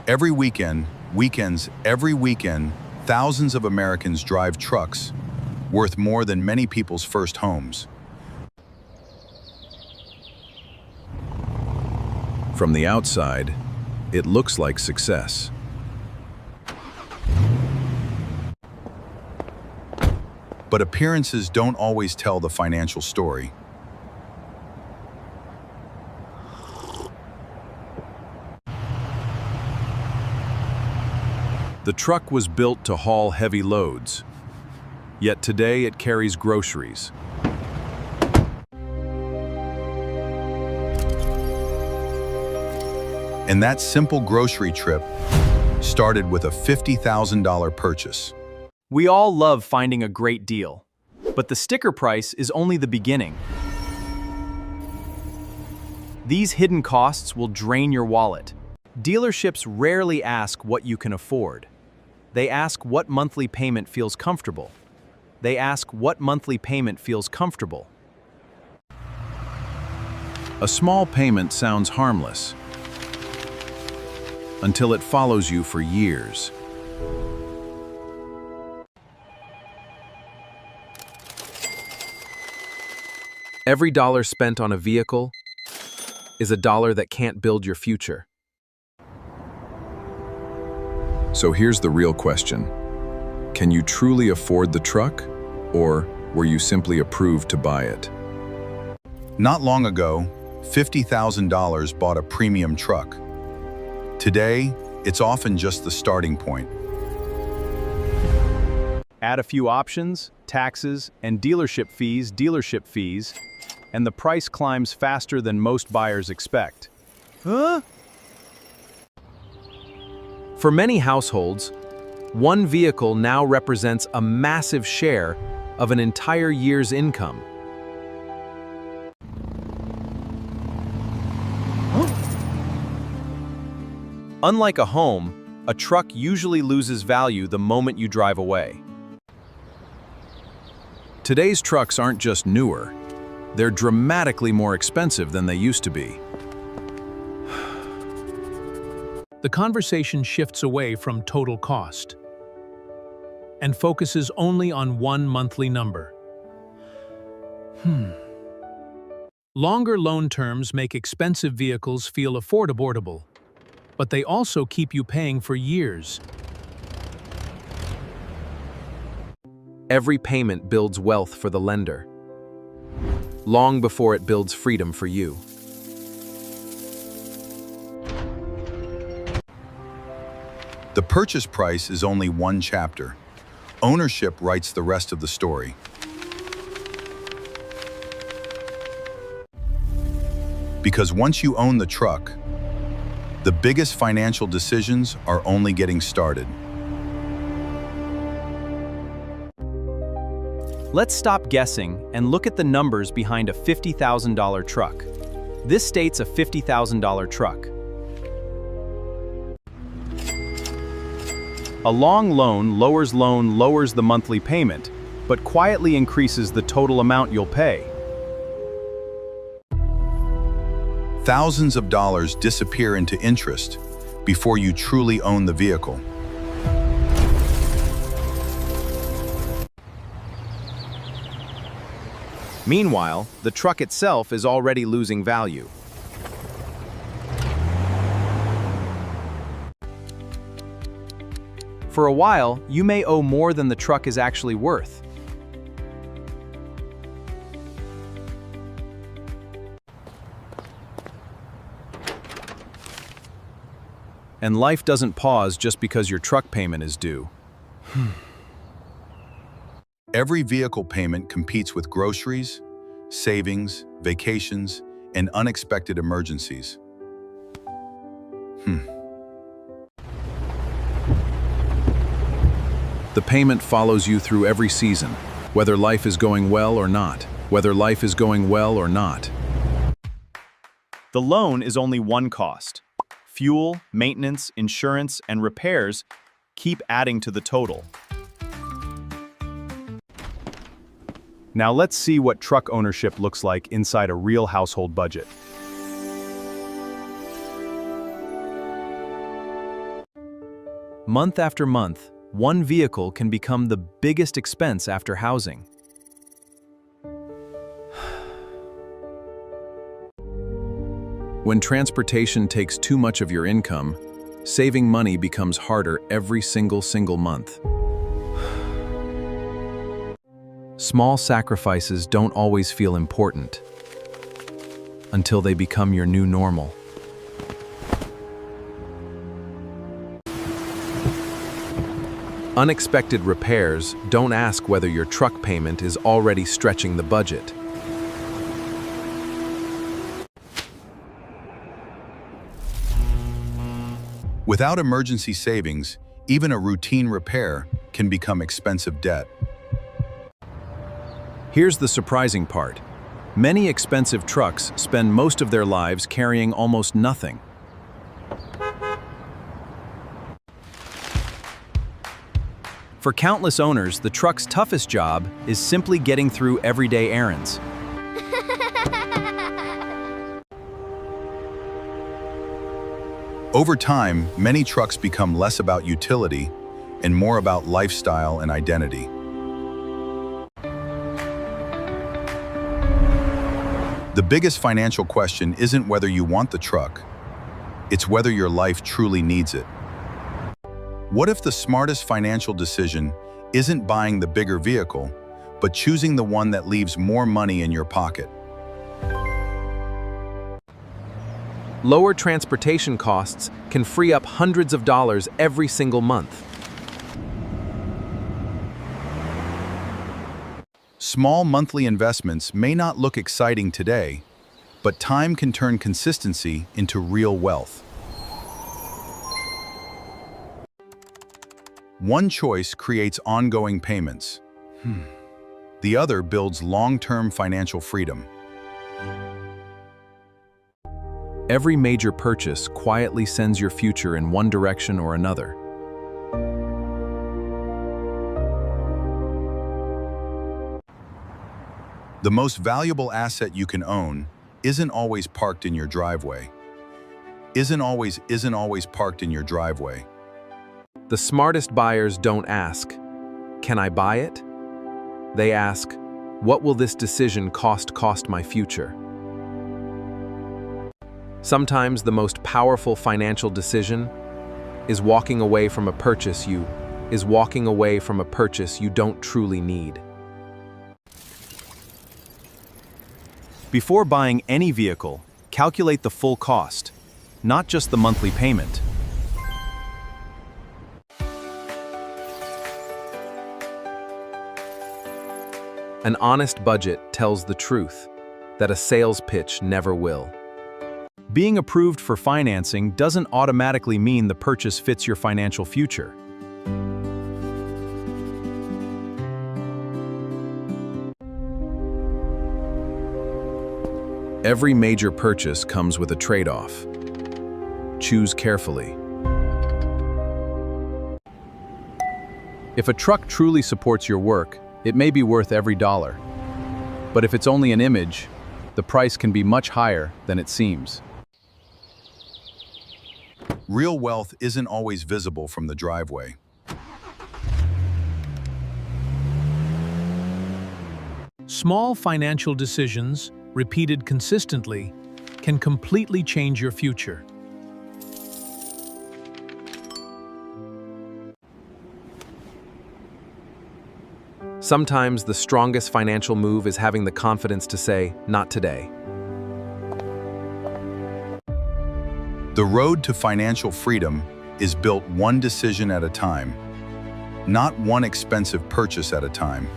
Every weekend, thousands of Americans drive trucks worth more than many people's first homes. From the outside, it looks like success. But appearances don't always tell the financial story. The truck was built to haul heavy loads, yet today it carries groceries. And that simple grocery trip started with a $50,000 purchase. We all love finding a great deal, but the sticker price is only the beginning. These hidden costs will drain your wallet. Dealerships rarely ask what you can afford. They ask what monthly payment feels comfortable. A small payment sounds harmless until it follows you for years. Every dollar spent on a vehicle is a dollar that can't build your future. So here's the real question. Can you truly afford the truck, or were you simply approved to buy it? Not long ago, $50,000 bought a premium truck. Today, it's often just the starting point. Add a few options, taxes, and dealership fees, and the price climbs faster than most buyers expect. For many households, one vehicle now represents a massive share of an entire year's income. Unlike a home, a truck usually loses value the moment you drive away. Today's trucks aren't just newer, they're dramatically more expensive than they used to be. The conversation shifts away from total cost and focuses only on one monthly number. Longer loan terms make expensive vehicles feel affordable, but they also keep you paying for years. Every payment builds wealth for the lender, long before it builds freedom for you. The purchase price is only one chapter. Ownership writes the rest of the story. Because once you own the truck, the biggest financial decisions are only getting started. Let's stop guessing and look at the numbers behind a $50,000 truck. This states a $50,000 truck. A long loan lowers the monthly payment, but quietly increases the total amount you'll pay. Thousands of dollars disappear into interest before you truly own the vehicle. Meanwhile, the truck itself is already losing value. For a while, you may owe more than the truck is actually worth. And life doesn't pause just because your truck payment is due. Every vehicle payment competes with groceries, savings, vacations, and unexpected emergencies. The payment follows you through every season, whether life is going well or not. The loan is only one cost. Fuel, maintenance, insurance, and repairs keep adding to the total. Now let's see what truck ownership looks like inside a real household budget. Month after month, one vehicle can become the biggest expense after housing. When transportation takes too much of your income, saving money becomes harder every single month. Small sacrifices don't always feel important until they become your new normal. Unexpected repairs don't ask whether your truck payment is already stretching the budget. Without emergency savings, even a routine repair can become expensive debt. Here's the surprising part. Many expensive trucks spend most of their lives carrying almost nothing. For countless owners, the truck's toughest job is simply getting through everyday errands. Over time, many trucks become less about utility and more about lifestyle and identity. The biggest financial question isn't whether you want the truck, it's whether your life truly needs it. What if the smartest financial decision isn't buying the bigger vehicle, but choosing the one that leaves more money in your pocket? Lower transportation costs can free up hundreds of dollars every single month. Small monthly investments may not look exciting today, but time can turn consistency into real wealth. One choice creates ongoing payments. The other builds long-term financial freedom. Every major purchase quietly sends your future in one direction or another. The most valuable asset you can own isn't always parked in your driveway. Isn't always parked in your driveway. The smartest buyers don't ask, "Can I buy it?" They ask, "What will this decision cost my future?" Sometimes the most powerful financial decision is walking away from a purchase you don't truly need. Before buying any vehicle, calculate the full cost, not just the monthly payment. An honest budget tells the truth that a sales pitch never will. Being approved for financing doesn't automatically mean the purchase fits your financial future. Every major purchase comes with a trade-off. Choose carefully. If a truck truly supports your work, it may be worth every dollar. But if it's only an image, the price can be much higher than it seems. Real wealth isn't always visible from the driveway. Small financial decisions, repeated consistently, can completely change your future. Sometimes the strongest financial move is having the confidence to say, "Not today." The road to financial freedom is built one decision at a time, not one expensive purchase at a time.